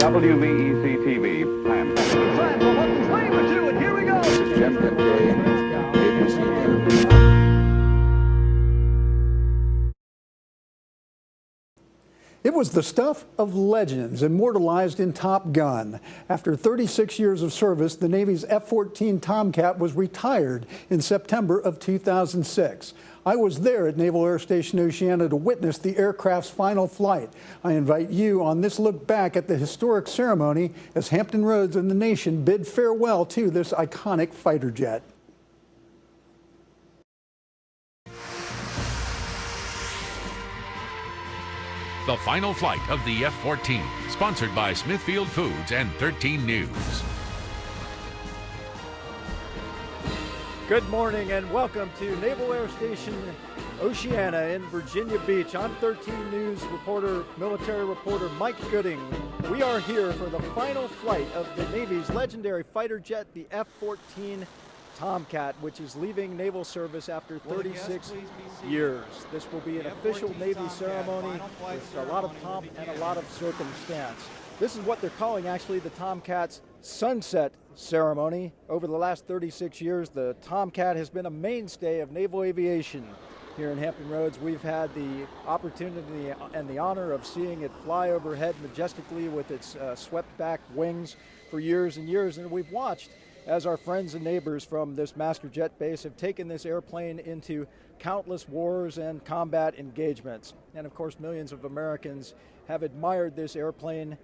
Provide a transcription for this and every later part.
WVEC-TV, plan. Time for Buttons Lane for two, and here we go. This is Jim Kincaid, ABC News. It was the stuff of legends immortalized in Top Gun. After 36 years of service, the Navy's F-14 Tomcat was retired in September of 2006. I was there at Naval Air Station Oceana to witness the aircraft's final flight. I invite you on this look back at the historic ceremony as Hampton Roads and the nation bid farewell to this iconic fighter jet. The final flight of the F-14, sponsored by Smithfield Foods and 13 News. Good morning and welcome to Naval Air Station Oceana in Virginia Beach. I'm 13 News reporter, military reporter Mike Gooding. We are here for the final flight of the Navy's legendary fighter jet, the F-14 Tomcat, which is leaving naval service after 36 years. This will be an official Navy ceremony with a lot of pomp and a lot of circumstance. This is what they're calling actually the Tomcat's sunset ceremony. Over the last 36 years, the Tomcat has been a mainstay of naval aviation here in Hampton Roads. We've had the opportunity and the honor of seeing it fly overhead majestically with its swept back wings for years and years, and we've watched as our friends and neighbors from this master jet base have taken this airplane into countless wars and combat engagements. And of course, millions of Americans have admired this airplane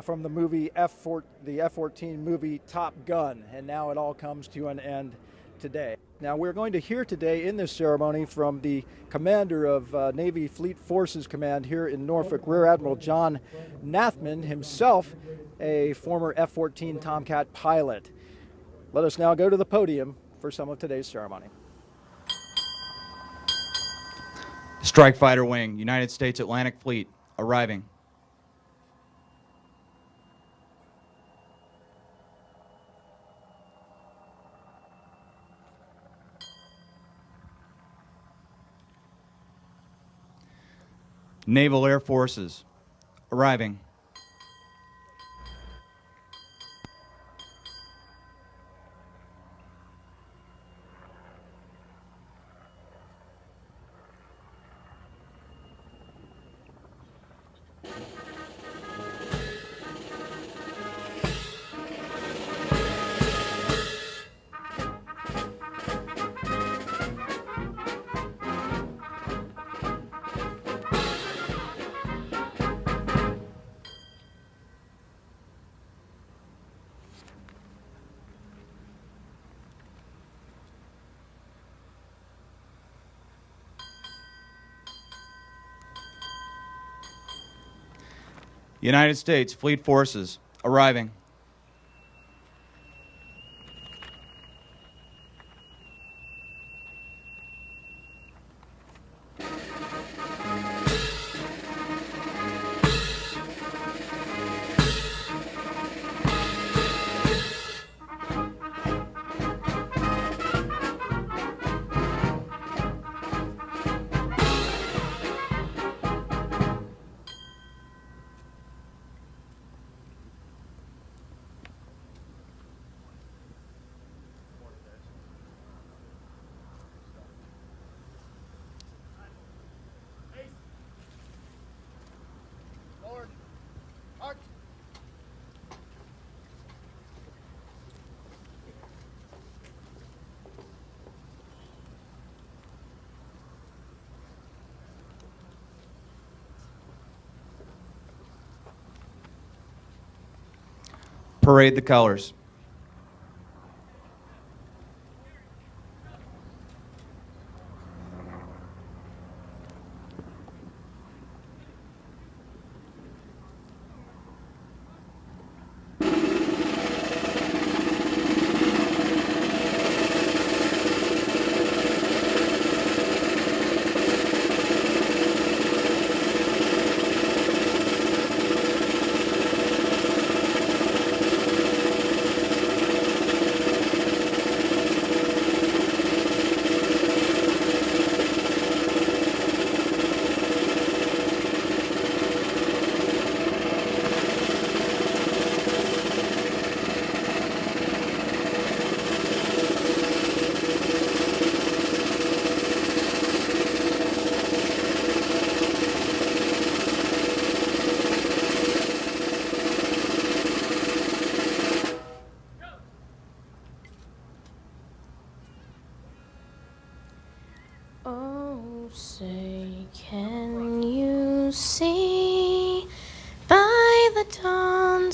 from the movie the F-14 movie Top Gun, and now it all comes to an end today. Now we're going to hear today in this ceremony from the commander of Navy Fleet Forces Command here in Norfolk, Rear Admiral John Nathman, himself a former F-14 Tomcat pilot. Let us now go to the podium for some of today's ceremony. Strike Fighter Wing, United States Atlantic Fleet, arriving. Naval Air Forces, arriving. United States Fleet Forces, arriving. Parade the colors.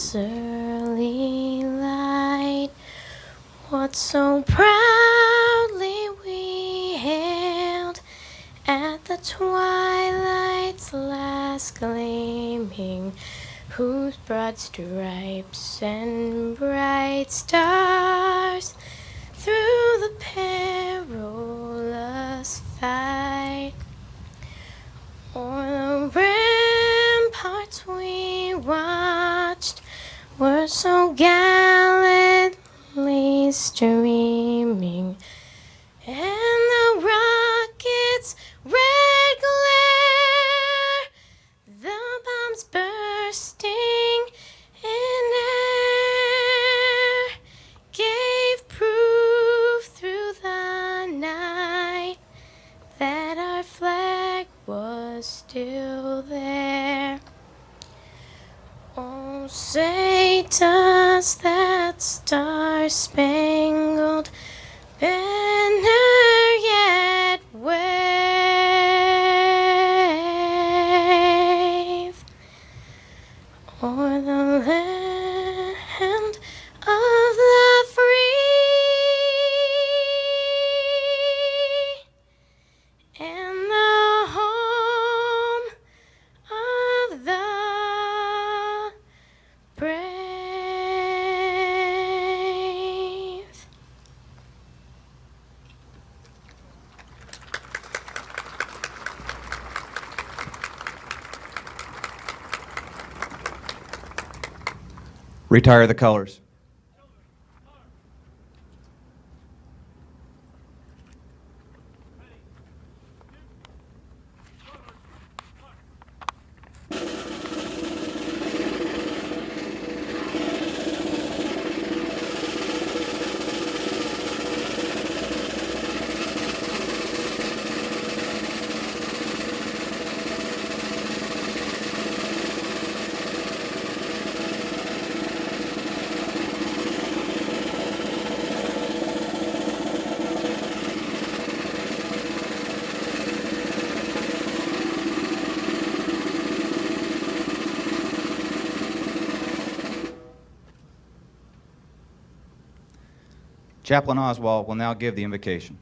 this early light, what so proudly we hailed at the twilight's last gleaming, whose broad stripes and bright stars through the perilous fight o'er the ramparts we watched were so gallantly streaming, and the rocket's red glare, the bombs bursting in air, gave proof through the night that our flag was still there. Oh, say does that star-spangled banner yet wave o'er the land of the free and the home of the brave? Retire the colors. Chaplain Oswald will now give the invocation.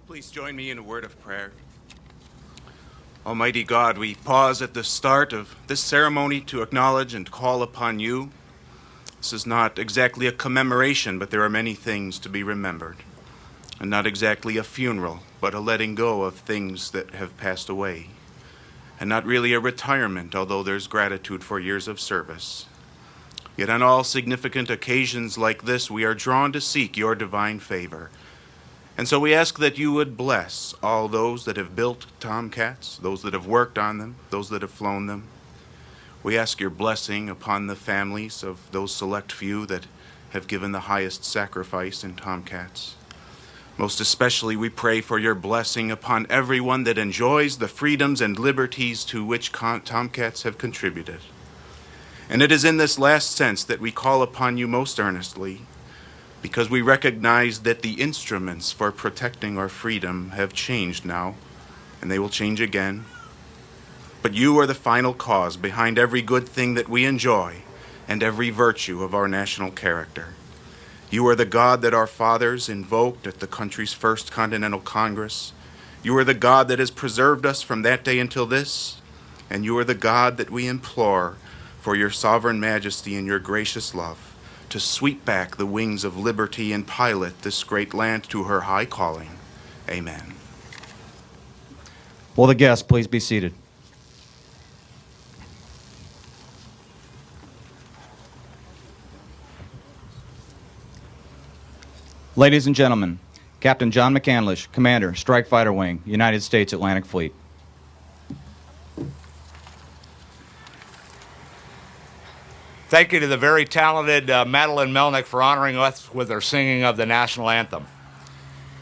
Please join me in a word of prayer. Almighty God, we pause at the start of this ceremony to acknowledge and call upon you. This is not exactly a commemoration, but there are many things to be remembered. And not exactly a funeral, but a letting go of things that have passed away. And not really a retirement, although there's gratitude for years of service. Yet on all significant occasions like this, we are drawn to seek your divine favor. And so we ask that you would bless all those that have built Tomcats, those that have worked on them, those that have flown them. We ask your blessing upon the families of those select few that have given the highest sacrifice in Tomcats. Most especially, we pray for your blessing upon everyone that enjoys the freedoms and liberties to which Tomcats have contributed. And it is in this last sense that we call upon you most earnestly, because we recognize that the instruments for protecting our freedom have changed now, and they will change again. But you are the final cause behind every good thing that we enjoy and every virtue of our national character. You are the God that our fathers invoked at the country's first Continental Congress. You are the God that has preserved us from that day until this, and you are the God that we implore for your sovereign majesty and your gracious love to sweep back the wings of liberty and pilot this great land to her high calling. Amen. Will the guests please be seated? Ladies and gentlemen, Captain John McCandlish, Commander, Strike Fighter Wing, United States Atlantic Fleet. Thank you to the very talented Madeline Melnick for honoring us with her singing of the national anthem.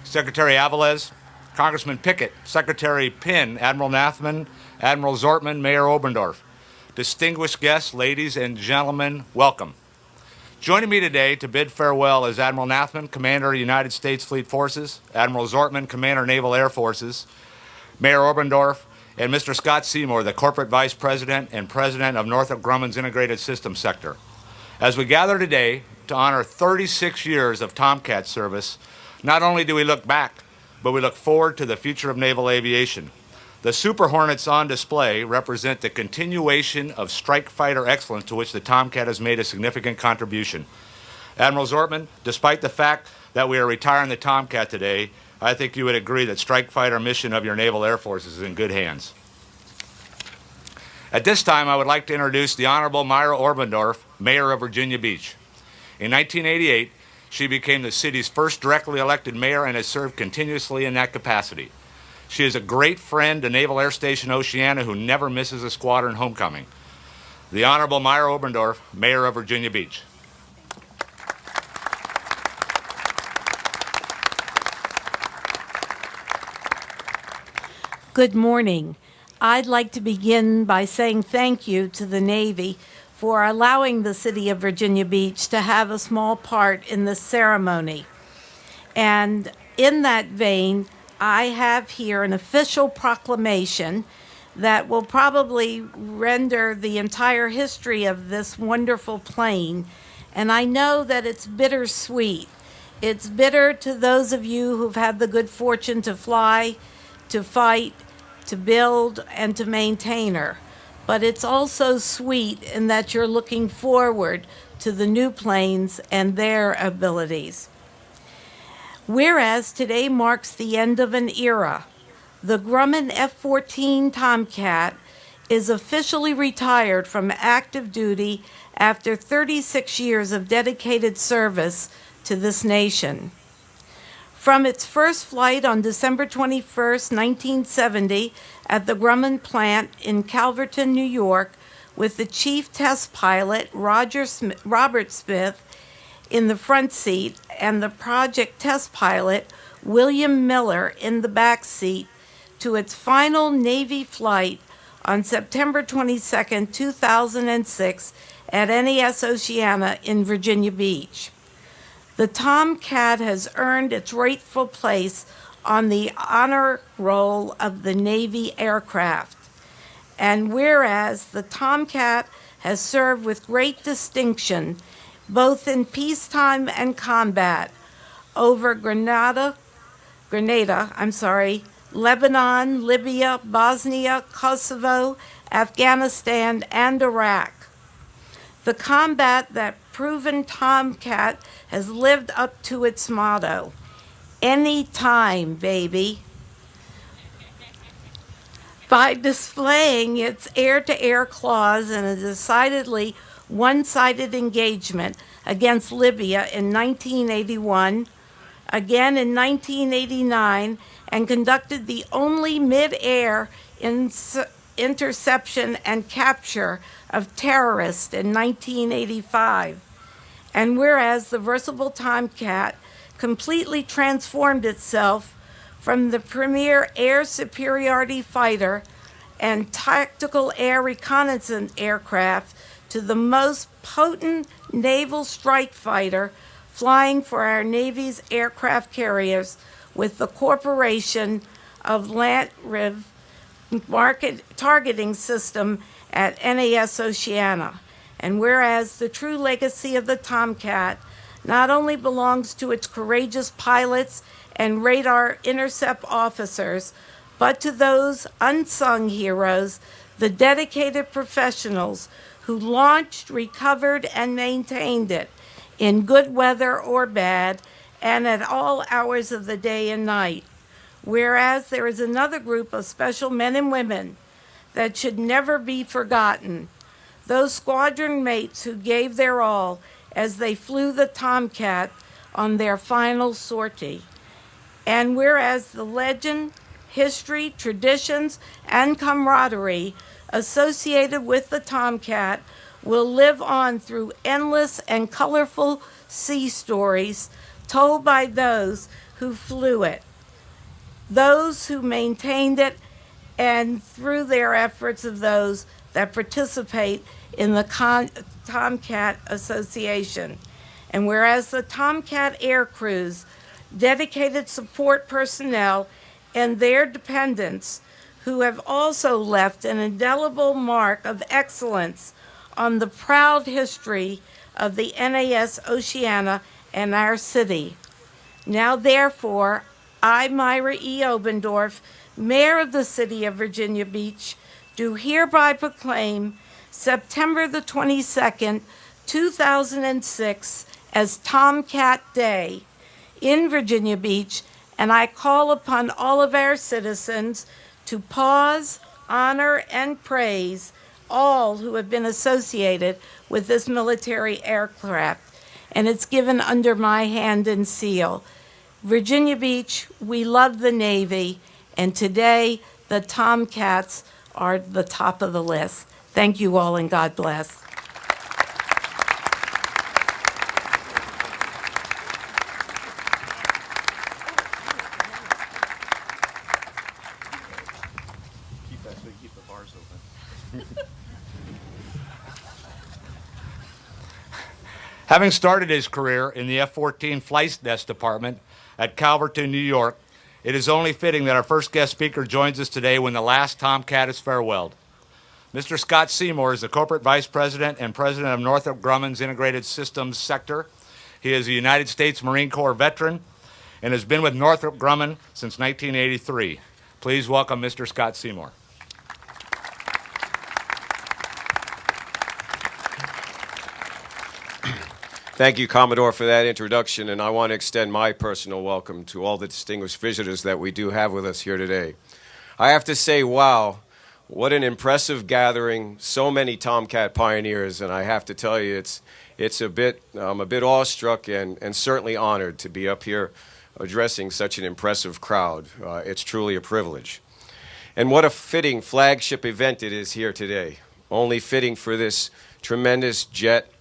Secretary Avilés, Congressman Pickett, Secretary Pinn, Admiral Nathman, Admiral Zortman, Mayor Oberndorf. Distinguished guests, ladies and gentlemen, welcome. Joining me today to bid farewell is Admiral Nathman, Commander United States Fleet Forces, Admiral Zortman, Commander Naval Air Forces, Mayor Oberndorf, and Mr. Scott Seymour, the Corporate Vice President and President of Northrop Grumman's Integrated Systems Sector. As we gather today to honor 36 years of Tomcat service, not only do we look back, but we look forward to the future of naval aviation. The Super Hornets on display represent the continuation of strike fighter excellence to which the Tomcat has made a significant contribution. Admiral Zortman, despite the fact that we are retiring the Tomcat today, I think you would agree that strike fighter mission of your Naval Air Force is in good hands. At this time, I would like to introduce the Honorable Myra Orbendorf, Mayor of Virginia Beach. In 1988, she became the city's first directly elected mayor and has served continuously in that capacity. She is a great friend to Naval Air Station Oceana who never misses a squadron homecoming. The Honorable Myra Oberndorf, Mayor of Virginia Beach. Good morning. I'd like to begin by saying thank you to the Navy for allowing the city of Virginia Beach to have a small part in this ceremony. And in that vein, I have here an official proclamation that will probably render the entire history of this wonderful plane. And I know that it's bittersweet. It's bitter to those of you who've had the good fortune to fly, to fight, to build, and to maintain her. But it's also sweet in that you're looking forward to the new planes and their abilities. Whereas today marks the end of an era, the Grumman F-14 Tomcat is officially retired from active duty after 36 years of dedicated service to this nation. From its first flight on December 21, 1970, at the Grumman plant in Calverton, New York, with the chief test pilot, Robert Smith, in the front seat, and the project test pilot, William Miller, in the back seat, to its final Navy flight on September 22, 2006, at NAS Oceana in Virginia Beach. The Tomcat has earned its rightful place on the honor roll of the Navy aircraft. And whereas the Tomcat has served with great distinction, both in peacetime and combat, over Grenada, Lebanon, Libya, Bosnia, Kosovo, Afghanistan, and Iraq. The combat that proven Tomcat has lived up to its motto, "Any time, baby." By displaying its air-to-air claws in a decidedly one-sided engagement against Libya in 1981, again in 1989, and conducted the only mid-air interception and capture of terrorists in 1985. And whereas the versatile Tomcat completely transformed itself from the premier air superiority fighter and tactical air reconnaissance aircraft to the most potent naval strike fighter flying for our Navy's aircraft carriers with the Corporation of Land-RIV Market Targeting System at NAS Oceana. And whereas the true legacy of the Tomcat not only belongs to its courageous pilots and radar intercept officers, but to those unsung heroes, the dedicated professionals who launched, recovered, and maintained it in good weather or bad, and at all hours of the day and night. Whereas there is another group of special men and women that should never be forgotten, those squadron mates who gave their all as they flew the Tomcat on their final sortie. And whereas the legend, history, traditions, and camaraderie associated with the Tomcat will live on through endless and colorful sea stories told by those who flew it, those who maintained it, and through their efforts of those that participate in the Tomcat Association. And whereas the Tomcat Air Crews, dedicated support personnel, and their dependents who have also left an indelible mark of excellence on the proud history of the NAS Oceana and our city. Now, therefore, I, Myra E. Obendorf, Mayor of the City of Virginia Beach, do hereby proclaim September the 22nd, 2006 as Tomcat Day in Virginia Beach, and I call upon all of our citizens to pause, honor, and praise all who have been associated with this military aircraft, and it's given under my hand and seal. Virginia Beach, we love the Navy, and today the Tomcats are the top of the list. Thank you all, and God bless. Keep that so you keep the bars open. Having started his career in the F-14 Flight Desk Department at Calverton, New York, it is only fitting that our first guest speaker joins us today when the last Tomcat is farewelled. Mr. Scott Seymour is the Corporate Vice President and President of Northrop Grumman's Integrated Systems Sector. He is a United States Marine Corps veteran and has been with Northrop Grumman since 1983. Please welcome Mr. Scott Seymour. Thank you, Commodore, for that introduction, and I want to extend my personal welcome to all the distinguished visitors that we do have with us here today. I have to say, wow, what an impressive gathering, so many Tomcat pioneers, and I have to tell you, I'm a bit awestruck and certainly honored to be up here addressing such an impressive crowd. It's truly a privilege. And what a fitting flagship event it is here today, only fitting for this tremendous jet,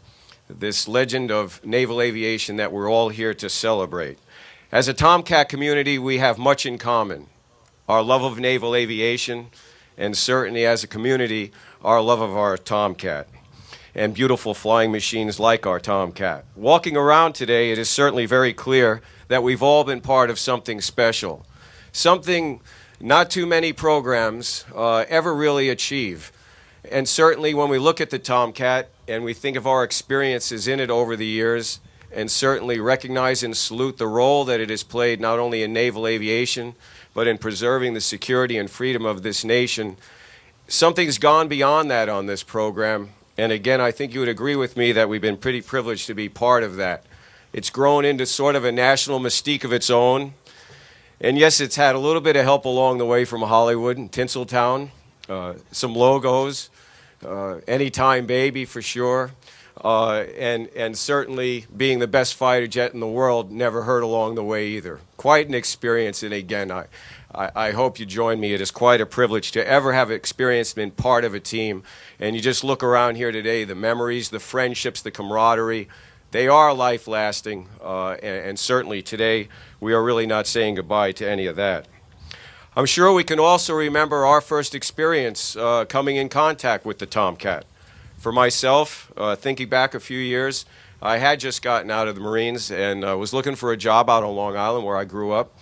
this legend of naval aviation that we're all here to celebrate. As a Tomcat community, we have much in common. Our love of naval aviation, and certainly as a community, our love of our Tomcat and beautiful flying machines like our Tomcat. Walking around today, it is certainly very clear that we've all been part of something special, something not too many programs ever really achieve. And certainly when we look at the Tomcat and we think of our experiences in it over the years, and certainly recognize and salute the role that it has played not only in naval aviation, but in preserving the security and freedom of this nation, something's gone beyond that on this program. And again, I think you would agree with me that we've been pretty privileged to be part of that. It's grown into sort of a national mystique of its own. And yes, it's had a little bit of help along the way from Hollywood and Tinseltown, some logos, Anytime Baby for sure, and certainly being the best fighter jet in the world never hurt along the way either. Quite an experience, and again, I hope you join me. It is quite a privilege to ever have experienced being part of a team. And you just look around here today, the memories, the friendships, the camaraderie, they are life-lasting, and certainly today we are really not saying goodbye to any of that. I'm sure we can also remember our first experience coming in contact with the Tomcat. For myself, thinking back a few years, I had just gotten out of the Marines and was looking for a job out on Long Island where I grew up.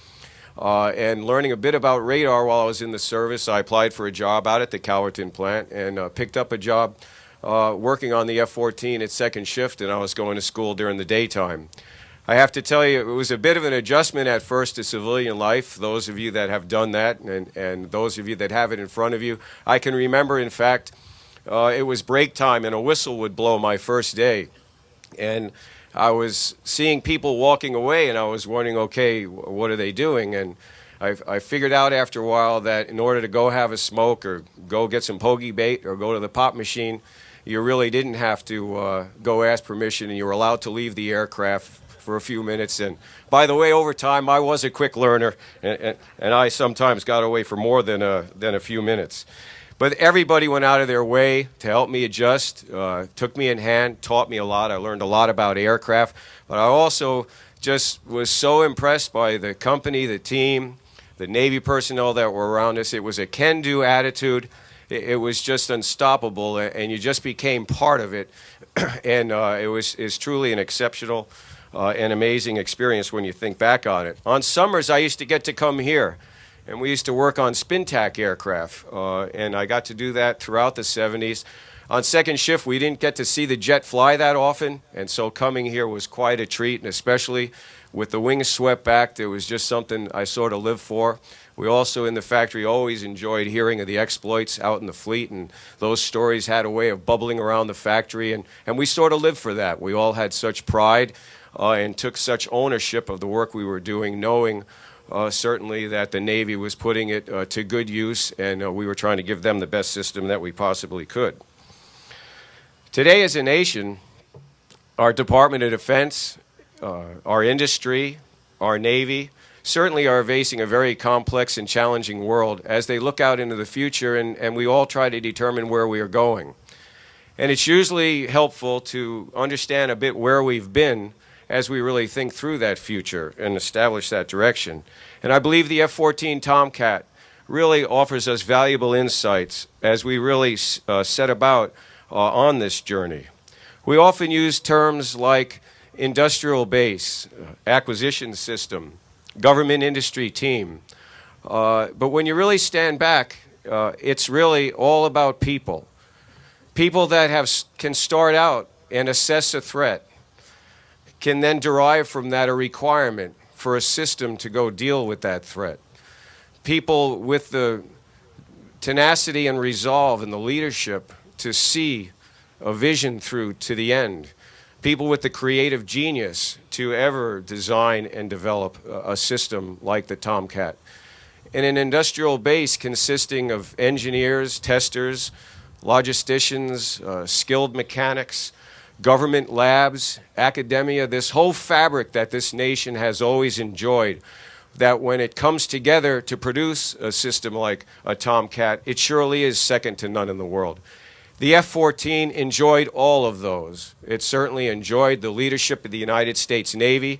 And learning a bit about radar while I was in the service, I applied for a job out at the Calverton plant and picked up a job working on the F-14 at second shift, and I was going to school during the daytime. I have to tell you, it was a bit of an adjustment at first to civilian life, those of you that have done that and those of you that have it in front of you. I can remember, in fact, it was break time and a whistle would blow my first day. And I was seeing people walking away and I was wondering, okay, what are they doing? And I figured out after a while that in order to go have a smoke or go get some pogey bait or go to the pop machine, you really didn't have to go ask permission, and you were allowed to leave the aircraft for a few minutes. And by the way, over time, I was a quick learner, and I sometimes got away for more than a few minutes. But everybody went out of their way to help me adjust, took me in hand, taught me a lot. I learned a lot about aircraft, but I also just was so impressed by the company, the team, the Navy personnel that were around us. It was a can-do attitude. It was just unstoppable, and you just became part of it. And it's truly an exceptional and amazing experience when you think back on it. On summers, I used to get to come here And we used to work on spin-tack aircraft, and I got to do that throughout the 70s. On second shift, we didn't get to see the jet fly that often, and so coming here was quite a treat, and especially with the wings swept back, it was just something I sort of lived for. We also in the factory always enjoyed hearing of the exploits out in the fleet, and those stories had a way of bubbling around the factory, and we sort of lived for that. We all had such pride and took such ownership of the work we were doing, knowing certainly that the Navy was putting it to good use, and we were trying to give them the best system that we possibly could. Today as a nation, our Department of Defense, our industry, our Navy, certainly are facing a very complex and challenging world as they look out into the future, and we all try to determine where we are going. And it's usually helpful to understand a bit where we've been as we really think through that future and establish that direction. And I believe the F-14 Tomcat really offers us valuable insights as we really set about on this journey. We often use terms like industrial base, acquisition system, government industry team. But when you really stand back, it's really all about people. People that can start out and assess a threat, can then derive from that a requirement for a system to go deal with that threat. People with the tenacity and resolve and the leadership to see a vision through to the end. People with the creative genius to ever design and develop a system like the Tomcat. And an industrial base consisting of engineers, testers, logisticians, skilled mechanics, government labs, academia, this whole fabric that this nation has always enjoyed, that when it comes together to produce a system like a Tomcat, it surely is second to none in the world. The F-14 enjoyed all of those. It certainly enjoyed the leadership of the United States Navy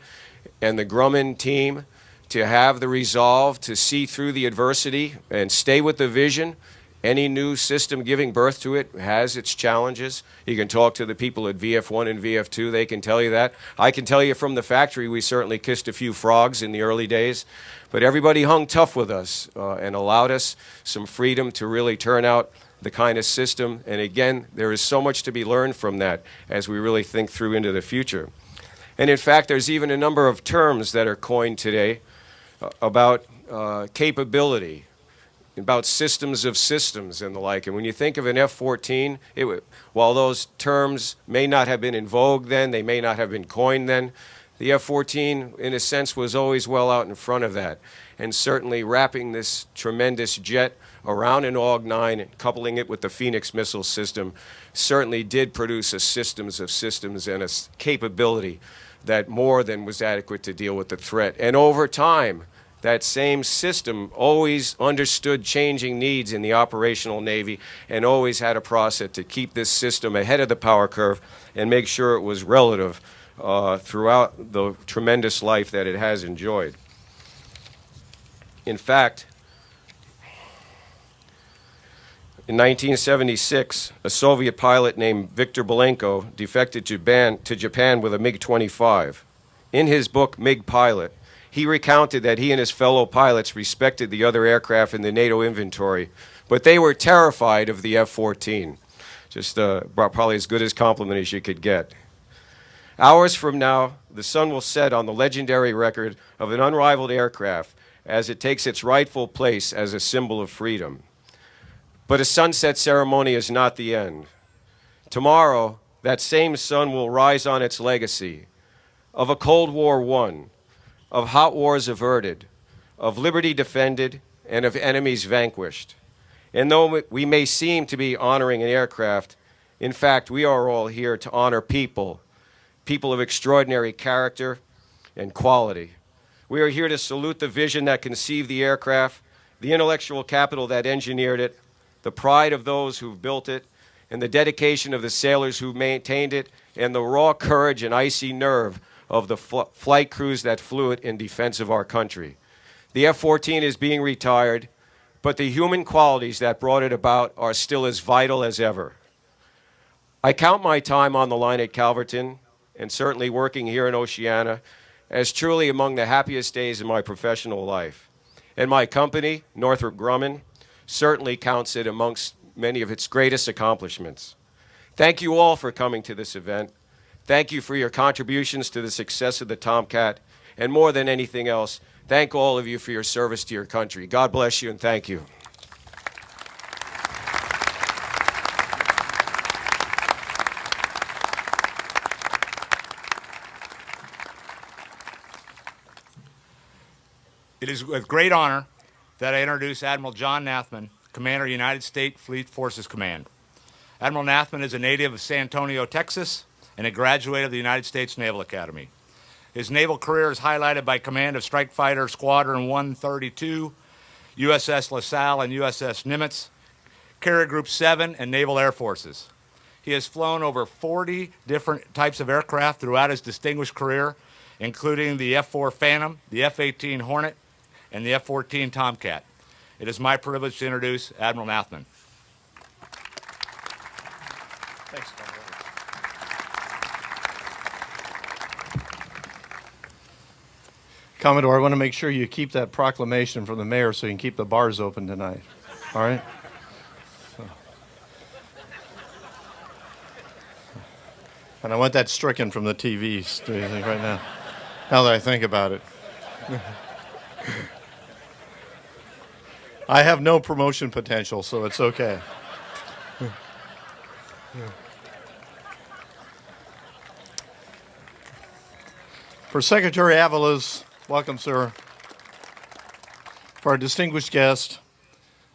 and the Grumman team to have the resolve to see through the adversity and stay with the vision. Any new system giving birth to it has its challenges. You can talk to the people at VF1 and VF2. They can tell you that. I can tell you from the factory we certainly kissed a few frogs in the early days. But everybody hung tough with us and allowed us some freedom to really turn out the kind of system. And again, there is so much to be learned from that as we really think through into the future. And in fact, there's even a number of terms that are coined today about capability, about systems of systems and the like. And when you think of an F-14, while those terms may not have been in vogue then, they may not have been coined then, the F-14, in a sense, was always well out in front of that. And certainly wrapping this tremendous jet around an AWG-9 and coupling it with the Phoenix missile system certainly did produce a systems of systems and a capability that more than was adequate to deal with the threat. And over time, that same system always understood changing needs in the operational Navy and always had a process to keep this system ahead of the power curve and make sure it was relative throughout the tremendous life that it has enjoyed. In fact, in 1976, a Soviet pilot named Viktor Belenko defected to Japan with a MiG-25. In his book, MiG Pilot, he recounted that he and his fellow pilots respected the other aircraft in the NATO inventory, but they were terrified of the F-14. Just probably as good a compliment as you could get. Hours from now, the sun will set on the legendary record of an unrivaled aircraft as it takes its rightful place as a symbol of freedom. But a sunset ceremony is not the end. Tomorrow, that same sun will rise on its legacy of a Cold War won, of hot wars averted, of liberty defended, and of enemies vanquished. And though we may seem to be honoring an aircraft, in fact, we are all here to honor people, people of extraordinary character and quality. We are here to salute the vision that conceived the aircraft, the intellectual capital that engineered it, the pride of those who've built it, and the dedication of the sailors who maintained it, and the raw courage and icy nerve of the flight crews that flew it in defense of our country. The F-14 is being retired, but the human qualities that brought it about are still as vital as ever. I count my time on the line at Calverton, and certainly working here in Oceana, as truly among the happiest days of my professional life. And my company, Northrop Grumman, certainly counts it amongst many of its greatest accomplishments. Thank you all for coming to this event. Thank you for your contributions to the success of the Tomcat. And more than anything else, thank all of you for your service to your country. God bless you and thank you. It is with great honor that I introduce Admiral John Nathman, Commander, United States Fleet Forces Command. Admiral Nathman is a native of San Antonio, Texas, and a graduate of the United States Naval Academy. His naval career is highlighted by command of Strike Fighter Squadron 132, USS LaSalle and USS Nimitz, Carrier Group 7, and Naval Air Forces. He has flown over 40 different types of aircraft throughout his distinguished career, including the F-4 Phantom, the F-18 Hornet, and the F-14 Tomcat. It is my privilege to introduce Admiral Nathman. Thanks, Commodore. Commodore, I want to make sure you keep that proclamation from the mayor so you can keep the bars open tonight. All right? And I want that stricken from the TVs right now that I think about it. I have no promotion potential, so it's okay. For Secretary Avalos, welcome, sir. For our distinguished guest,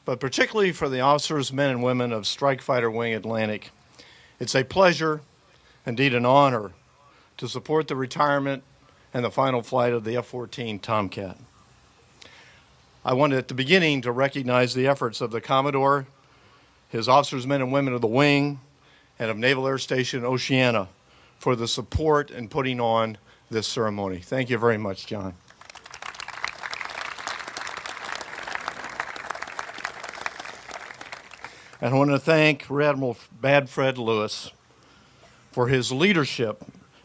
but particularly for the officers, men and women of Strike Fighter Wing Atlantic, it's a pleasure, indeed an honor, to support the retirement and the final flight of the F-14 Tomcat. I wanted at the beginning to recognize the efforts of the Commodore, his officers, men and women of the wing, and of Naval Air Station Oceana for the support in putting on this ceremony. Thank you very much, John. And I want to thank Rear Admiral Bad Fred Lewis for his leadership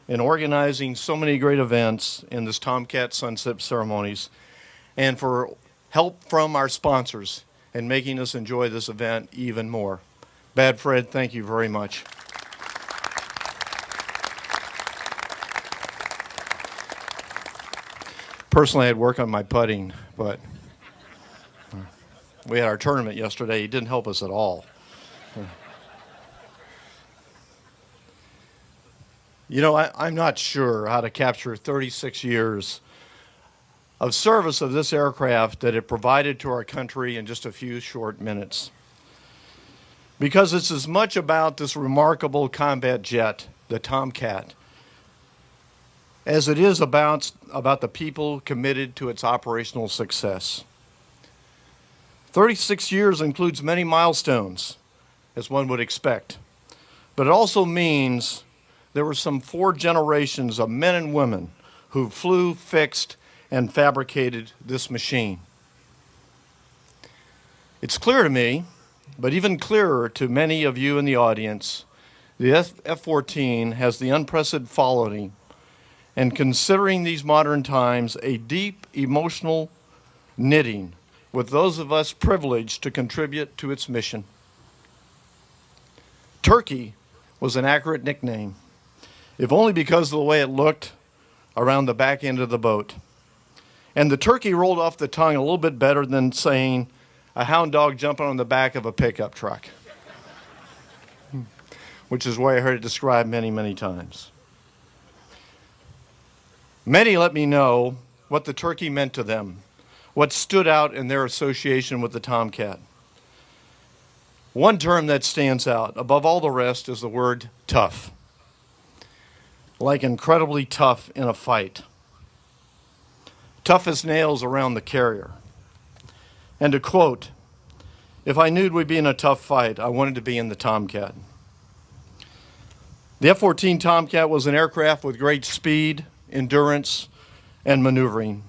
in organizing so many great events in this Tomcat Sunset ceremonies, and for help from our sponsors in making us enjoy this event even more. Bad Fred, thank you very much. Personally, I had work on my putting, but we had our tournament yesterday. He didn't help us at all. You know, I'm not sure how to capture 36 years of service of this aircraft that it provided to our country in just a few short minutes. Because it's as much about this remarkable combat jet, the Tomcat, as it is about the people committed to its operational success. 36 years includes many milestones, as one would expect, but it also means there were some 4 generations of men and women who flew, fixed, and fabricated this machine. It's clear to me, but even clearer to many of you in the audience, the F-14 has the unprecedented following, and considering these modern times, a deep emotional knitting with those of us privileged to contribute to its mission. Turkey was an accurate nickname, if only because of the way it looked around the back end of the boat. And the turkey rolled off the tongue a little bit better than saying a hound dog jumping on the back of a pickup truck, which is the way I heard it described many, many times. Many let me know what the turkey meant to them, what stood out in their association with the Tomcat. One term that stands out above all the rest is the word tough, like incredibly tough in a fight. Tough as nails around the carrier. And to quote, "If I knew we'd be in a tough fight, I wanted to be in the Tomcat." The F-14 Tomcat was an aircraft with great speed, endurance, and maneuvering.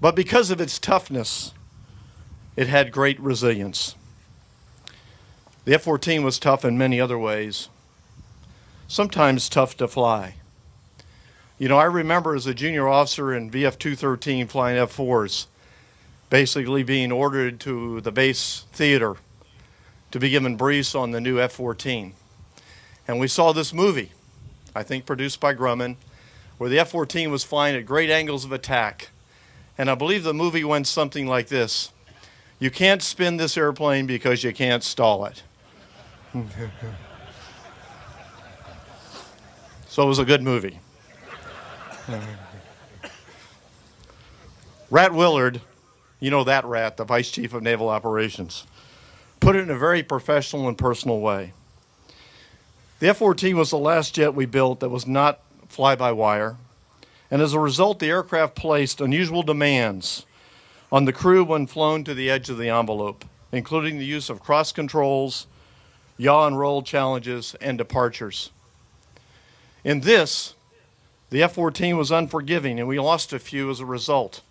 But because of its toughness, it had great resilience. The F-14 was tough in many other ways, sometimes tough to fly. You know, I remember as a junior officer in VF-213 flying F-4s, basically being ordered to the base theater to be given briefs on the new F-14. And we saw this movie, I think produced by Grumman, where the F-14 was flying at great angles of attack. And I believe the movie went something like this: you can't spin this airplane because you can't stall it. So it was a good movie. Rat Willard, you know that rat, the Vice Chief of Naval Operations, put it in a very professional and personal way. The F-14 was the last jet we built that was not fly-by-wire, and as a result, the aircraft placed unusual demands on the crew when flown to the edge of the envelope, including the use of cross controls, yaw and roll challenges, and departures. In this, the F-14 was unforgiving, and we lost a few as a result.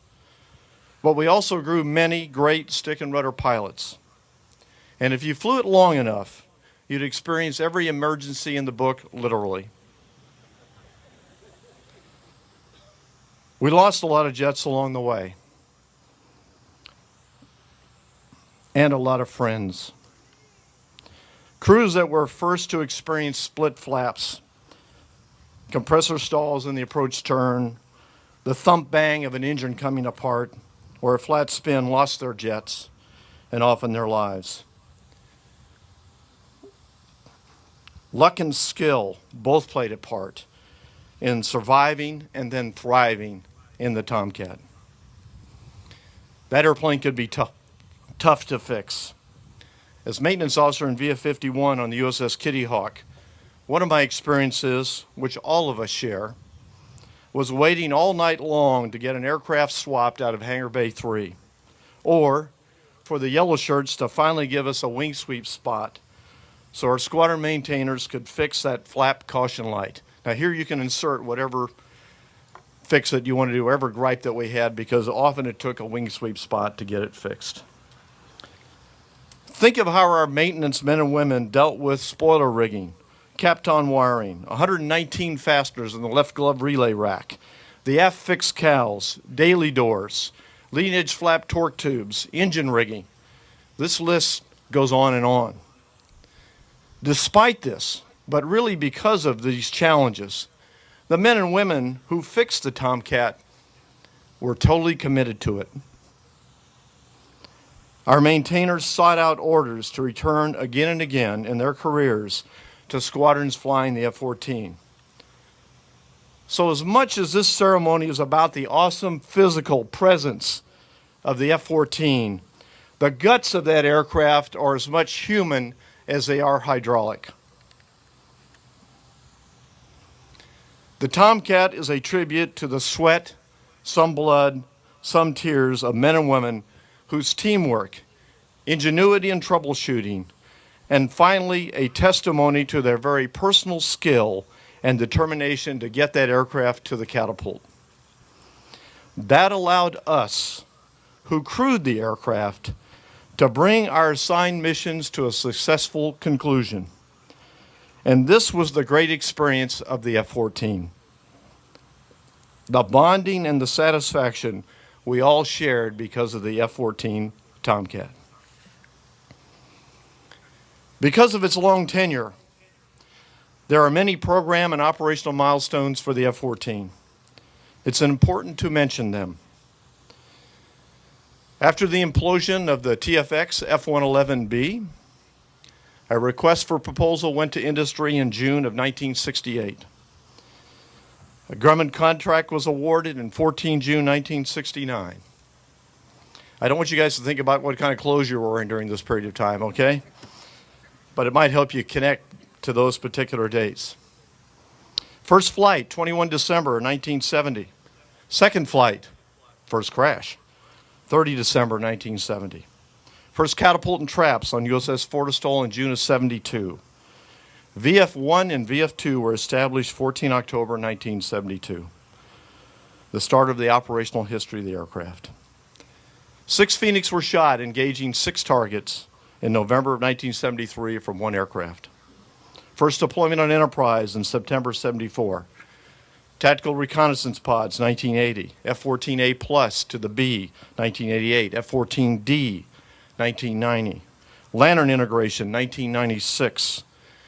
But we also grew many great stick and rudder pilots. And if you flew it long enough, you'd experience every emergency in the book, literally. We lost a lot of jets along the way, and a lot of friends. Crews that were first to experience split flaps, compressor stalls in the approach turn, the thump bang of an engine coming apart, or a flat spin, lost their jets and often their lives. Luck and skill both played a part in surviving and then thriving in the Tomcat. That airplane could be tough to fix. As maintenance officer in VF-51 on the USS Kitty Hawk, one of my experiences, which all of us share, was waiting all night long to get an aircraft swapped out of Hangar Bay 3, or for the yellow shirts to finally give us a wing sweep spot so our squadron maintainers could fix that flap caution light. Now here you can insert whatever fix it you want to do, whatever gripe that we had, because often it took a wing sweep spot to get it fixed. Think of how our maintenance men and women dealt with spoiler rigging, Kapton wiring, 119 fasteners in the left glove relay rack, the aft fixed cowls, daily doors, leading edge flap torque tubes, engine rigging. This list goes on and on. Despite this, but really because of these challenges, the men and women who fixed the Tomcat were totally committed to it. Our maintainers sought out orders to return again and again in their careers to squadrons flying the F-14. So as much as this ceremony is about the awesome physical presence of the F-14, the guts of that aircraft are as much human as they are hydraulic. The Tomcat is a tribute to the sweat, some blood, some tears of men and women whose teamwork, ingenuity in troubleshooting, and finally a testimony to their very personal skill and determination to get that aircraft to the catapult. That allowed us, who crewed the aircraft, to bring our assigned missions to a successful conclusion. And this was the great experience of the F-14. The bonding and the satisfaction we all shared because of the F-14 Tomcat. Because of its long tenure, there are many program and operational milestones for the F-14. It's important to mention them. After the implosion of the TFX F-111B, a request for proposal went to industry in June of 1968. A Grumman contract was awarded in 14 June 1969. I don't want you guys to think about what kind of clothes you're wearing during this period of time, okay? But it might help you connect to those particular dates. First flight, 21 December 1970. Second flight, first crash, 30 December 1970. First catapult and traps on USS Fortestall in June of 72. VF-1 and VF-2 were established 14 October 1972. The start of the operational history of the aircraft. 6 Phoenix were shot, engaging 6 targets in November of 1973 from 1 aircraft. First deployment on Enterprise in September 74. Tactical Reconnaissance Pods, 1980. F-14A Plus to the B, 1988. F-14D, 1990. Lantern Integration, 1996.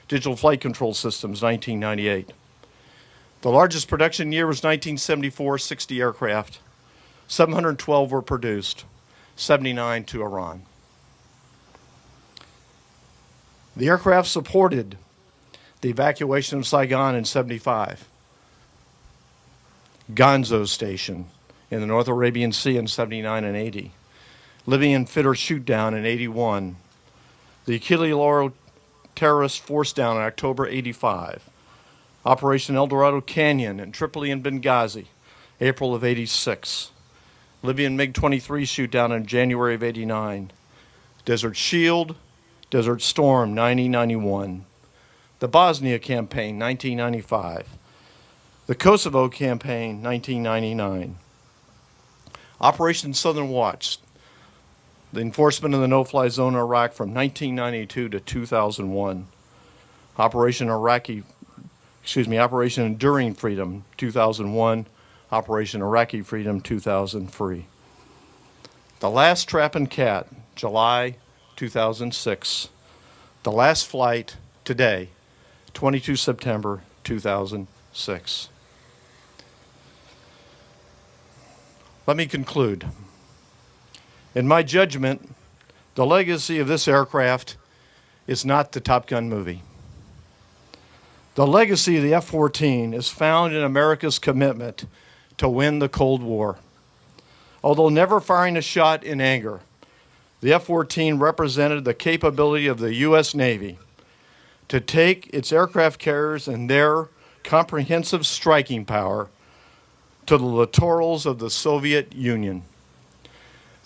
Digital Flight Control Systems, 1998. The largest production year was 1974, 60 aircraft. 712 were produced, 79 to Iran. The aircraft supported the evacuation of Saigon in 75. Gonzo Station in the North Arabian Sea in 79 and 80. Libyan fitter shoot-down in 81. The Achille Lauro terrorist force down in October 85. Operation El Dorado Canyon in Tripoli and Benghazi, April of 86. Libyan MiG-23 shoot-down in January of 89. Desert Shield, Desert Storm, 90-91. The Bosnia Campaign, 1995. The Kosovo Campaign, 1999. Operation Southern Watch, the enforcement of the no-fly zone in Iraq from 1992 to 2001. Operation Enduring Freedom, 2001. Operation Iraqi Freedom, 2003. The Last Trappin' Cat, July 2006. The last flight today, 22 September 2006. Let me conclude. In my judgment, the legacy of this aircraft is not the Top Gun movie. The legacy of the F-14 is found in America's commitment to win the Cold War. Although never firing a shot in anger, the F-14 represented the capability of the U.S. Navy to take its aircraft carriers and their comprehensive striking power to the littorals of the Soviet Union.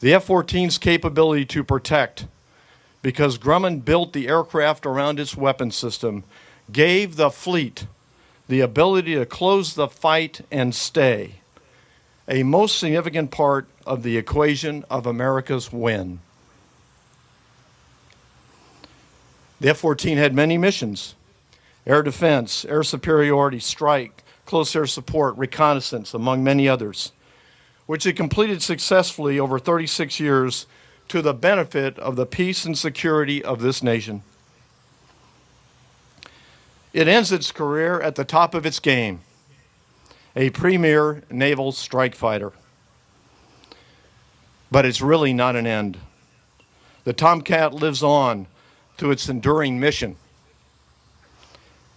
The F-14's capability to protect, because Grumman built the aircraft around its weapon system, gave the fleet the ability to close the fight and stay, a most significant part of the equation of America's win. The F-14 had many missions: air defense, air superiority, strike, close air support, reconnaissance, among many others, which it completed successfully over 36 years to the benefit of the peace and security of this nation. It ends its career at the top of its game, a premier naval strike fighter. But it's really not an end. The Tomcat lives on through its enduring mission.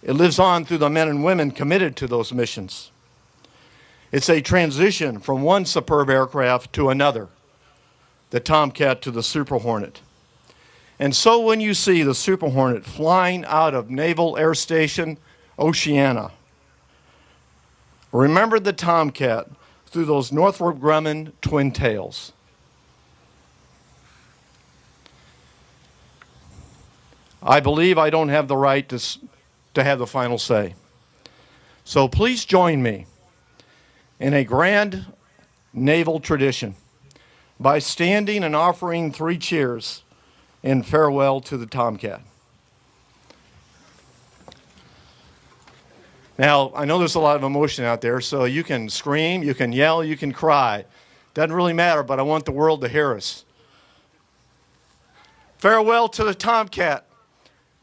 It lives on through the men and women committed to those missions. It's a transition from one superb aircraft to another, the Tomcat to the Super Hornet. And so when you see the Super Hornet flying out of Naval Air Station Oceana, remember the Tomcat through those Northrop Grumman twin tails. I believe I don't have the right to have the final say. So please join me in a grand naval tradition by standing and offering 3 cheers in farewell to the Tomcat. Now, I know there's a lot of emotion out there, so you can scream, you can yell, you can cry. Doesn't really matter, but I want the world to hear us. Farewell to the Tomcat.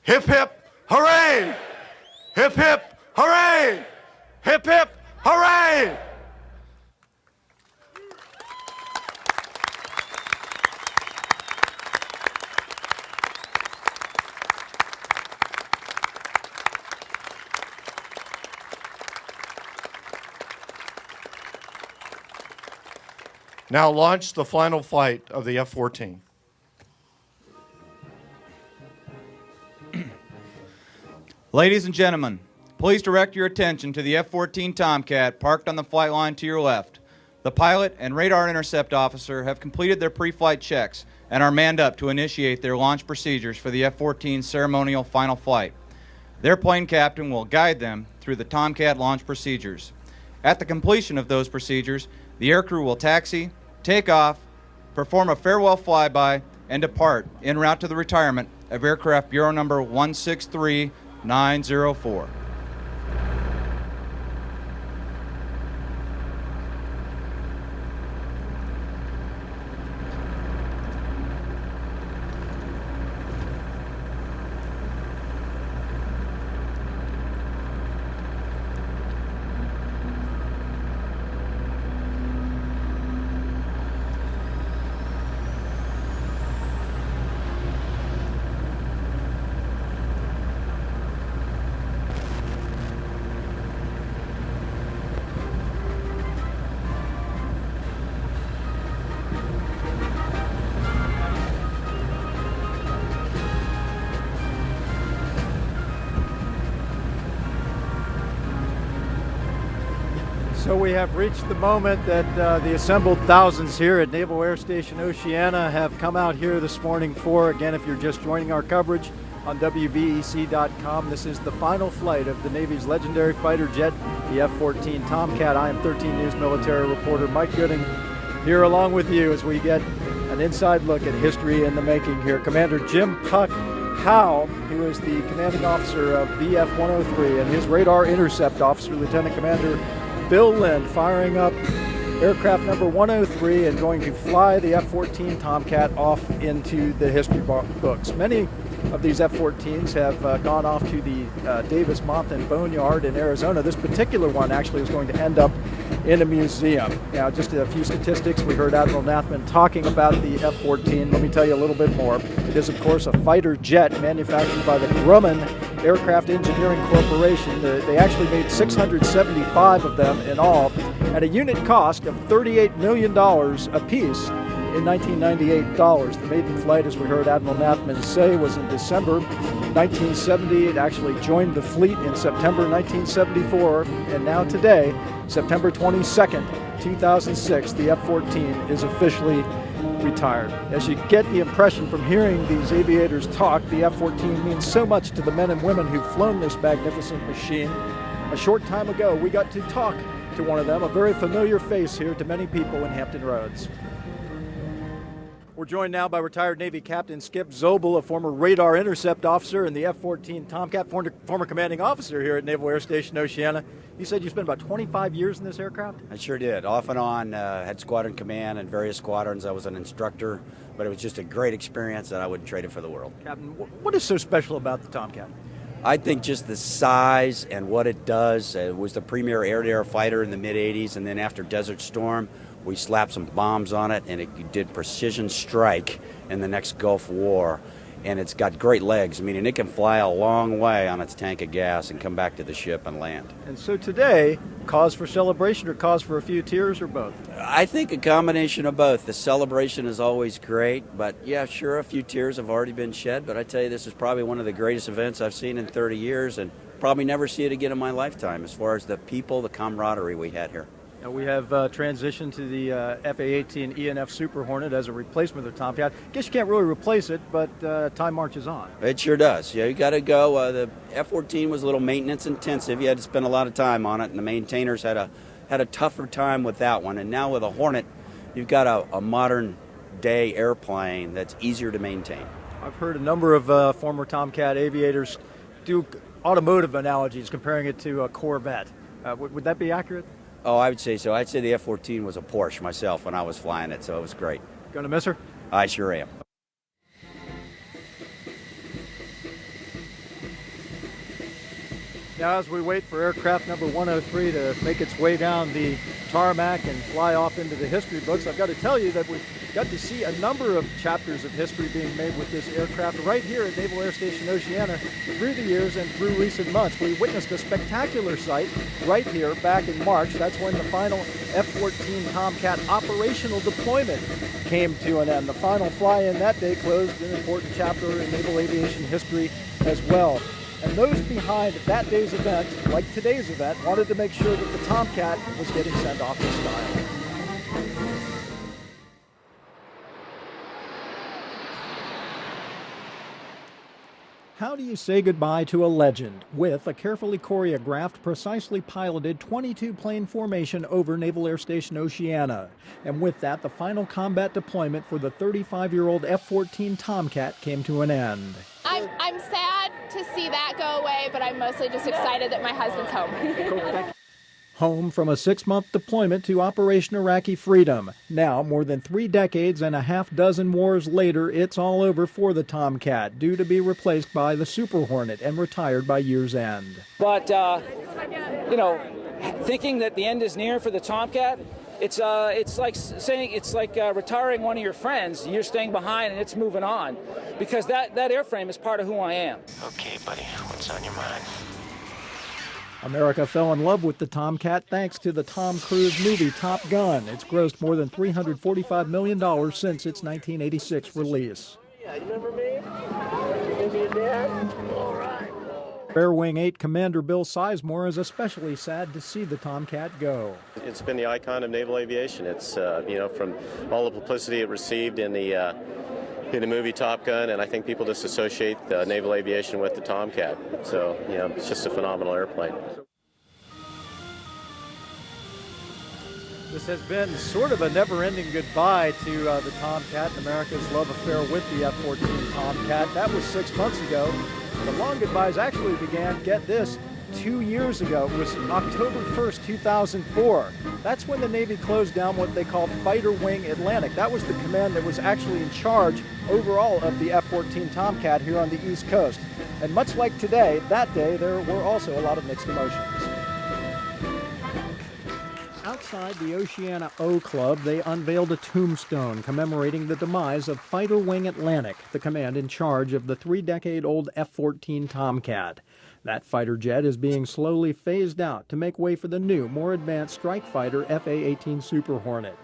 Hip, hip, hooray! Hip, hip, hooray! Hip, hip, hooray! Now launch the final flight of the F-14. Ladies and gentlemen, please direct your attention to the F-14 Tomcat parked on the flight line to your left. The pilot and radar intercept officer have completed their pre-flight checks and are manned up to initiate their launch procedures for the F-14's ceremonial final flight. Their plane captain will guide them through the Tomcat launch procedures. At the completion of those procedures, the aircrew will taxi, take off, perform a farewell flyby, and depart en route to the retirement of aircraft bureau number 163904. So we have reached the moment that the assembled thousands here at Naval Air Station Oceana have come out here this morning for. Again, if you're just joining our coverage on WVEC.com, this is the final flight of the Navy's legendary fighter jet, the F-14 Tomcat. I am 13 News military reporter Mike Gooding here along with you as we get an inside look at history in the making here. Commander Jim Puck Howe, who is the commanding officer of VF-103, and his radar intercept officer, Lieutenant Commander Bill Lind, firing up aircraft number 103 and going to fly the F-14 Tomcat off into the history books. Many of these F-14s have gone off to the Davis-Monthan Boneyard in Arizona. This particular one actually is going to end up in a museum. Now, just a few statistics. We heard Admiral Nathman talking about the F-14. Let me tell you a little bit more. It is, of course, a fighter jet manufactured by the Grumman Aircraft Engineering Corporation. They actually made 675 of them in all at a unit cost of $38 million apiece in 1998 dollars. The maiden flight, as we heard Admiral Nathman say, was in December 1970. It actually joined the fleet in September 1974, and now today, September 22nd, 2006, the F-14 is officially retired. As you get the impression from hearing these aviators talk, the F-14 means so much to the men and women who've flown this magnificent machine. A short time ago, we got to talk to one of them, a very familiar face here to many people in Hampton Roads. We're joined now by retired Navy Captain Skip Zobel, a former radar intercept officer in the F-14 Tomcat, former commanding officer here at Naval Air Station Oceana. You said you spent about 25 years in this aircraft? I sure did. Off and on, had squadron command in various squadrons. I was an instructor, but it was just a great experience and I wouldn't trade it for the world. Captain, what is so special about the Tomcat? I think just the size and what it does. It was the premier air-to-air fighter in the mid-'80s, and then after Desert Storm, we slapped some bombs on it, and it did precision strike in the next Gulf War. And it's got great legs, meaning it can fly a long way on its tank of gas and come back to the ship and land. And so today, cause for celebration or cause for a few tears or both? I think a combination of both. The celebration is always great, but yeah, sure, a few tears have already been shed. But I tell you, this is probably one of the greatest events I've seen in 30 years and probably never see it again in my lifetime as far as the people, the camaraderie we had here. Now we have transitioned to the FA-18 ENF Super Hornet as a replacement of the Tomcat. Guess you can't really replace it, but time marches on. It sure does. Yeah, you got to go. The F-14 was a little maintenance intensive. You had to spend a lot of time on it, and the maintainers had a tougher time with that one. And now with a Hornet, you've got a modern day airplane that's easier to maintain. I've heard a number of former Tomcat aviators do automotive analogies, comparing it to a Corvette. Would that be accurate? Oh, I would say so. I'd say the F-14 was a Porsche myself when I was flying it, so it was great. Going to miss her? I sure am. Now as we wait for aircraft number 103 to make its way down the tarmac and fly off into the history books, I've got to tell you that we got to see a number of chapters of history being made with this aircraft right here at Naval Air Station Oceana through the years and through recent months. We witnessed a spectacular sight right here back in March. That's when the final F-14 Tomcat operational deployment came to an end. The final fly-in that day closed an important chapter in naval aviation history as well. And those behind that day's event, like today's event, wanted to make sure that the Tomcat was getting sent off in style. How do you say goodbye to a legend with a carefully choreographed, precisely piloted 22-plane formation over Naval Air Station Oceana? And with that, the final combat deployment for the 35-year-old F-14 Tomcat came to an end. I'm sad to see that go away, but I'm mostly just excited that my husband's home. Home from a 6-month deployment to Operation Iraqi Freedom. Now, more than 3 decades and a half dozen wars later, it's all over for the Tomcat, due to be replaced by the Super Hornet and retired by year's end. But, thinking that the end is near for the Tomcat, it's like retiring one of your friends. You're staying behind and it's moving on, because that airframe is part of who I am. Okay, buddy, what's on your mind? America fell in love with the Tomcat thanks to the Tom Cruise movie Top Gun. It's grossed more than $345 million since its 1986 release. Yeah, you remember me? You remember your dad? All right. Air Wing 8 Commander Bill Sizemore is especially sad to see the Tomcat go. It's been the icon of naval aviation. It's, from all the publicity it received in the movie Top Gun, and I think people just associate naval aviation with the Tomcat. So, it's just a phenomenal airplane. This has been sort of a never-ending goodbye to the Tomcat and America's love affair with the F-14 Tomcat. That was 6 months ago. The long goodbyes actually began, get this, 2 years ago. It was October 1st, 2004. That's when the Navy closed down what they called Fighter Wing Atlantic. That was the command that was actually in charge overall of the F-14 Tomcat here on the East Coast. And much like today, that day there were also a lot of mixed emotions. Outside the Oceana O Club, they unveiled a tombstone commemorating the demise of Fighter Wing Atlantic, the command in charge of the 3-decade-old F-14 Tomcat. That fighter jet is being slowly phased out to make way for the new, more advanced strike fighter F-A-18 Super Hornet.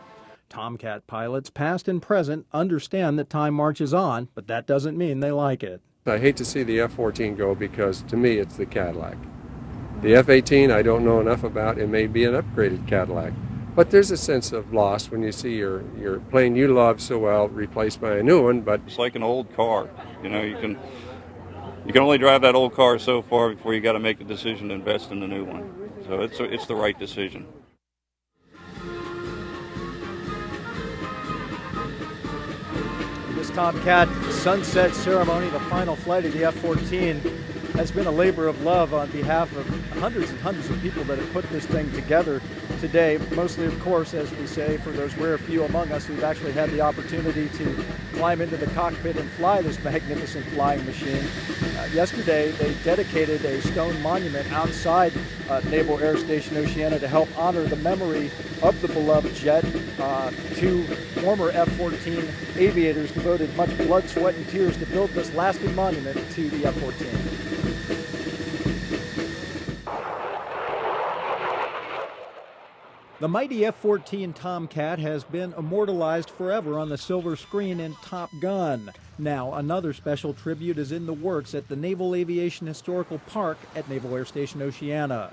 Tomcat pilots, past and present, understand that time marches on, but that doesn't mean they like it. I hate to see the F-14 go because, to me, it's the Cadillac. The F-18 I don't know enough about. It may be an upgraded Cadillac. But there's a sense of loss when you see your plane you love so well replaced by a new one. But it's like an old car. You can only drive that old car so far before you got to make a decision to invest in the new one. So it's the right decision. This Tomcat sunset ceremony, the final flight of the F-14, has been a labor of love on behalf of hundreds and hundreds of people that have put this thing together today. Mostly, of course, as we say, for those rare few among us who've actually had the opportunity to climb into the cockpit and fly this magnificent flying machine. Yesterday, they dedicated a stone monument outside Naval Air Station Oceana to help honor the memory of the beloved jet. Two former F-14 aviators devoted much blood, sweat, and tears to build this lasting monument to the F-14. The mighty F-14 Tomcat has been immortalized forever on the silver screen in Top Gun. Now, another special tribute is in the works at the Naval Aviation Historical Park at Naval Air Station Oceana.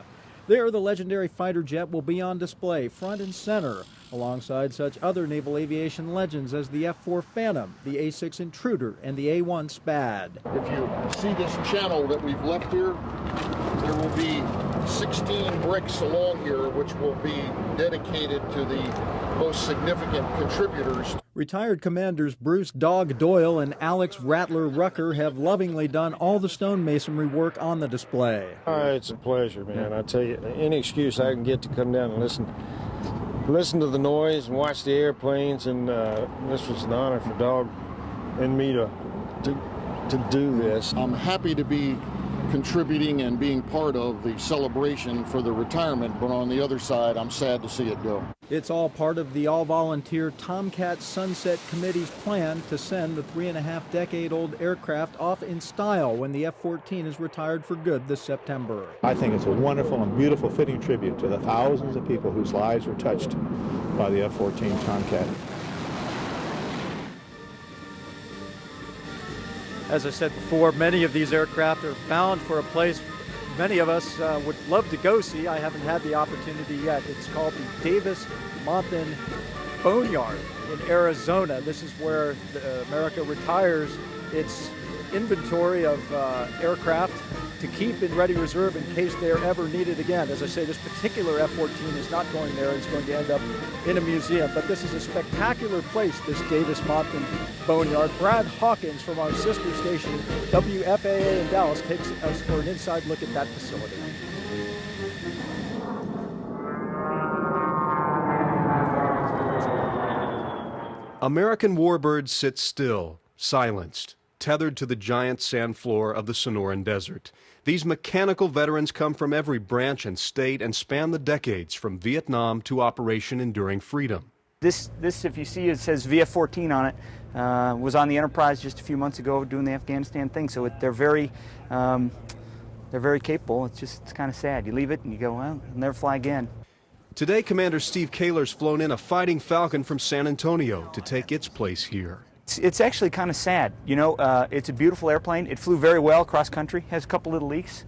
There, the legendary fighter jet will be on display front and center, alongside such other naval aviation legends as the F-4 Phantom, the A-6 Intruder, and the A-1 Spad. If you see this channel that we've left here, there will be 16 bricks along here which will be dedicated to the most significant contributors. Retired commanders Bruce Dog Doyle and Alex Rattler Rucker have lovingly done all the stonemasonry work on the display. It's a pleasure, man. I tell you, any excuse I can get to come down and listen to the noise and watch the airplanes, and this was an honor for Dog and me to do this. I'm happy to be contributing and being part of the celebration for the retirement, but on the other side, I'm sad to see it go. It's all part of the all-volunteer Tomcat Sunset Committee's plan to send the 3.5-decade-old aircraft off in style when the F-14 is retired for good this September. I think it's a wonderful and beautiful fitting tribute to the thousands of people whose lives were touched by the F-14 Tomcat. As I said before, many of these aircraft are bound for a place many of us would love to go see. I haven't had the opportunity yet. It's called the Davis-Monthan Boneyard in Arizona. This is where America retires its inventory of aircraft to keep in ready reserve in case they're ever needed again. As I say, this particular F-14 is not going there. It's going to end up in a museum. But this is a spectacular place, this Davis-Monthan Boneyard. Brad Hawkins from our sister station, WFAA in Dallas, takes us for an inside look at that facility. American warbirds sit still, silenced, tethered to the giant sand floor of the Sonoran Desert. These mechanical veterans come from every branch and state and span the decades from Vietnam to Operation Enduring Freedom. This, if you see, it says VF-14 on it. Was on the Enterprise just a few months ago doing the Afghanistan thing. So they're very capable. It's kind of sad. You leave it and you go, well, I'll never fly again. Today, Commander Steve Kaler's flown in a Fighting Falcon from San Antonio to take its place here. It's actually kind of sad. You know, it's a beautiful airplane. It flew very well cross country, has a couple little leaks.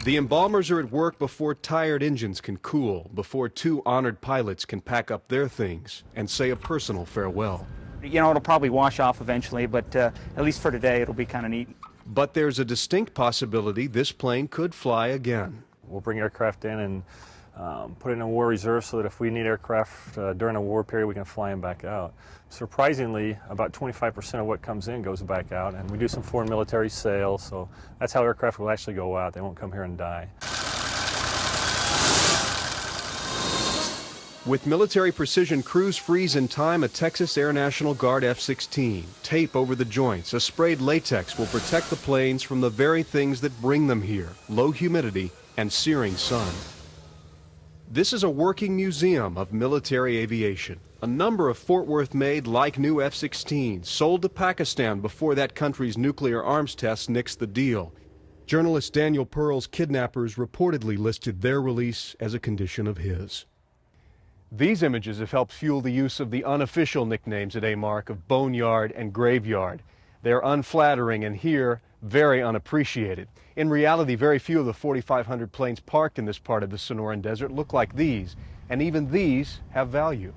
The embalmers are at work before tired engines can cool, before two honored pilots can pack up their things and say a personal farewell. You know, it'll probably wash off eventually, but at least for today, it'll be kind of neat. But there's a distinct possibility this plane could fly again. We'll bring aircraft in and put it in a war reserve so that if we need aircraft during a war period, we can fly them back out. Surprisingly, about 25% of what comes in goes back out, and we do some foreign military sales, so that's how aircraft will actually go out. They won't come here and die. With military precision, crews freeze in time a Texas Air National Guard F-16. Tape over the joints, a sprayed latex will protect the planes from the very things that bring them here: low humidity and searing sun. This is a working museum of military aviation. A number of Fort Worth-made like-new F-16s sold to Pakistan before that country's nuclear arms tests nixed the deal. Journalist Daniel Pearl's kidnappers reportedly listed their release as a condition of his. These images have helped fuel the use of the unofficial nicknames at AMARC of Boneyard and Graveyard. They're unflattering and here, very unappreciated. In reality, very few of the 4,500 planes parked in this part of the Sonoran Desert look like these, and even these have value.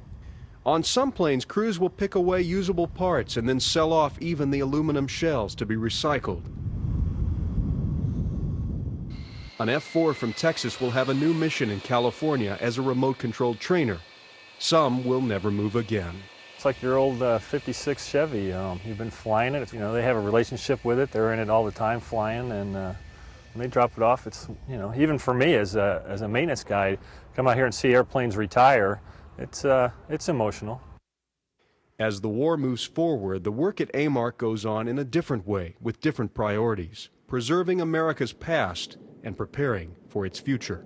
On some planes, crews will pick away usable parts and then sell off even the aluminum shells to be recycled. An F-4 from Texas will have a new mission in California as a remote-controlled trainer. Some will never move again. It's like your old 56 Chevy. You've been flying it. You know, they have a relationship with it. They're in it all the time flying, and when they drop it off, it's, you know, even for me as a maintenance guy, come out here and see airplanes retire, it's emotional. As the war moves forward, the work at AMARC goes on in a different way, with different priorities, preserving America's past and preparing for its future.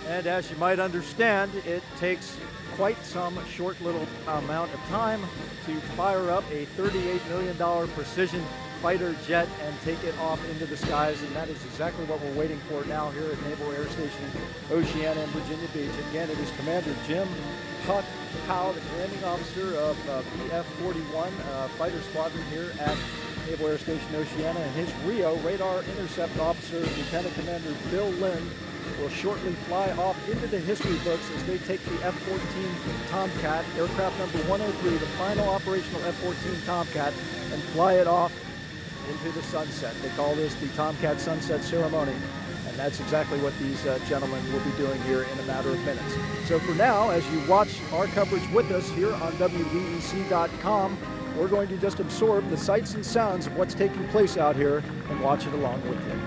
And as you might understand, it takes quite some short little amount of time to fire up a $38 million precision fighter jet and take it off into the skies, and that is exactly what we're waiting for now here at Naval Air Station Oceana in Virginia Beach. Again, it is Commander Jim Huck Howe, the commanding officer of F-41 fighter squadron here at Naval Air Station Oceana, and his Rio radar intercept officer, Lieutenant Commander Bill Lind, will shortly fly off into the history books as they take the F-14 Tomcat, aircraft number 103, the final operational F-14 Tomcat, and fly it off into the sunset. They call this the Tomcat Sunset Ceremony, and that's exactly what these gentlemen will be doing here in a matter of minutes. So for now, as you watch our coverage with us here on WVEC.com, we're going to just absorb the sights and sounds of what's taking place out here and watch it along with you.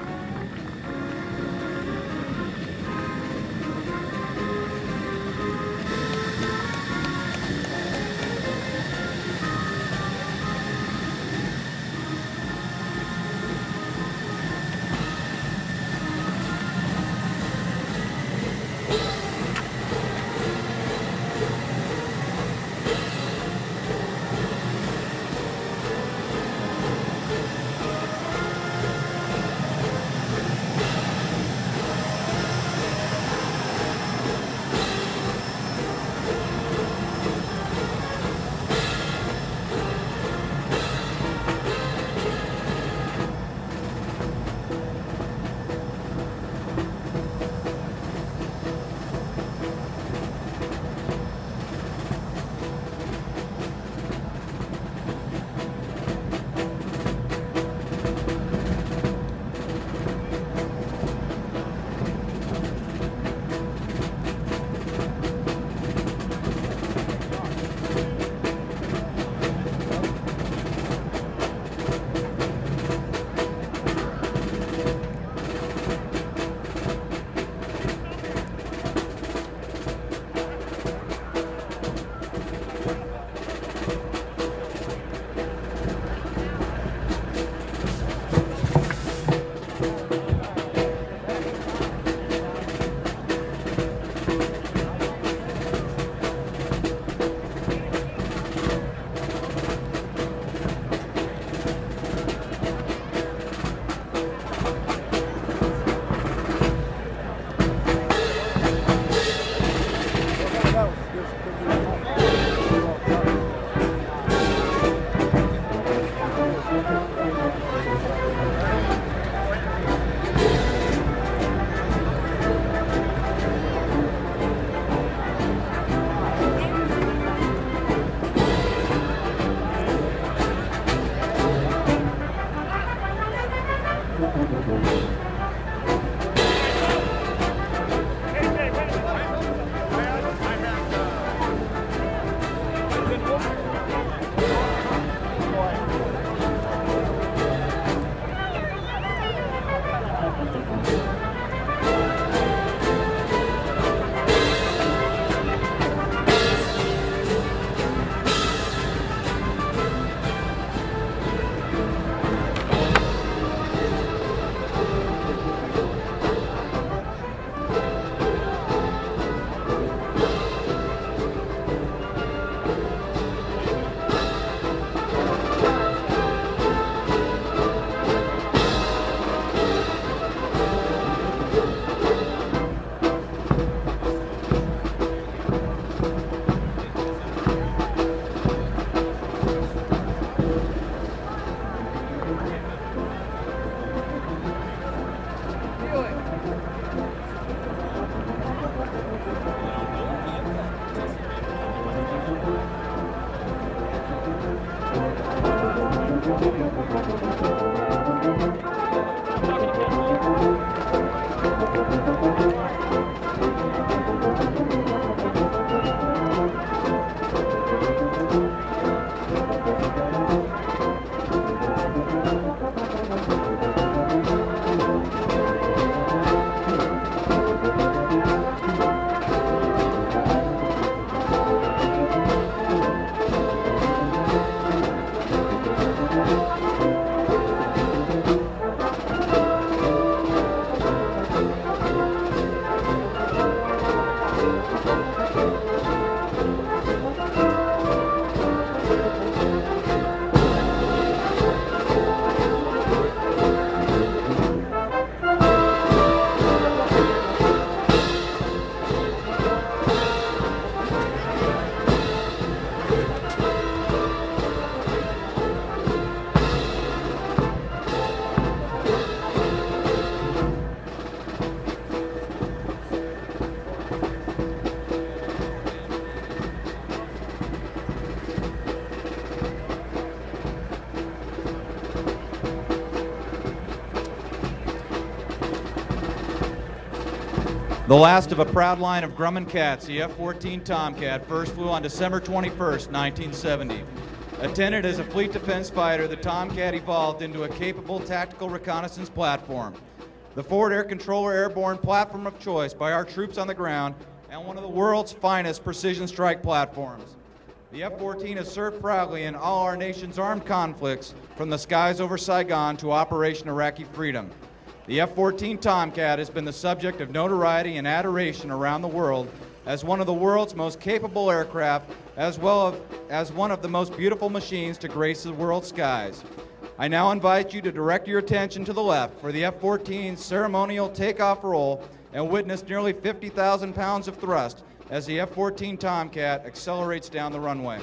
The last of a proud line of Grumman cats, the F-14 Tomcat first flew on December 21st, 1970. Intended as a fleet defense fighter, the Tomcat evolved into a capable tactical reconnaissance platform. The Forward Air Controller airborne platform of choice by our troops on the ground and one of the world's finest precision strike platforms. The F-14 has served proudly in all our nation's armed conflicts, from the skies over Saigon to Operation Iraqi Freedom. The F-14 Tomcat has been the subject of notoriety and adoration around the world as one of the world's most capable aircraft, as well as one of the most beautiful machines to grace the world's skies. I now invite you to direct your attention to the left for the F-14's ceremonial takeoff roll and witness nearly 50,000 pounds of thrust as the F-14 Tomcat accelerates down the runway.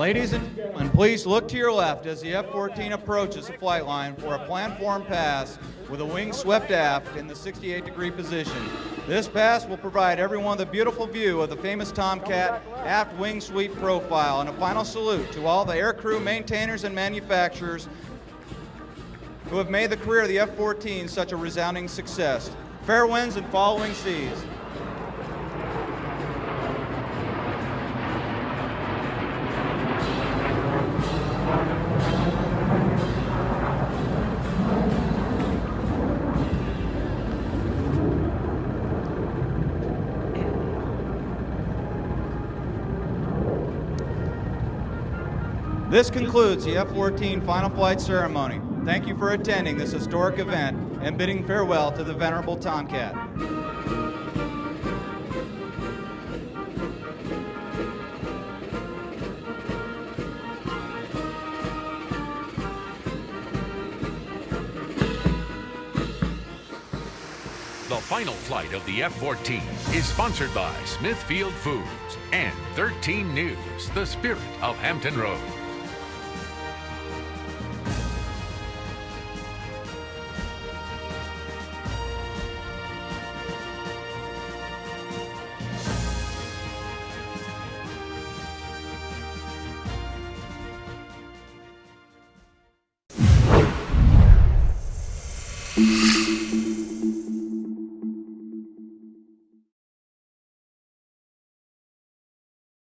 Ladies and gentlemen, please look to your left as the F-14 approaches the flight line for a planform pass with a wing swept aft in the 68-degree position. This pass will provide everyone with a beautiful view of the famous Tomcat aft wing sweep profile, and a final salute to all the aircrew maintainers and manufacturers who have made the career of the F-14 such a resounding success. Fair winds and following seas. This concludes the F-14 final flight ceremony. Thank you for attending this historic event and bidding farewell to the venerable Tomcat. The final flight of the F-14 is sponsored by Smithfield Foods and 13 News, the spirit of Hampton Road. You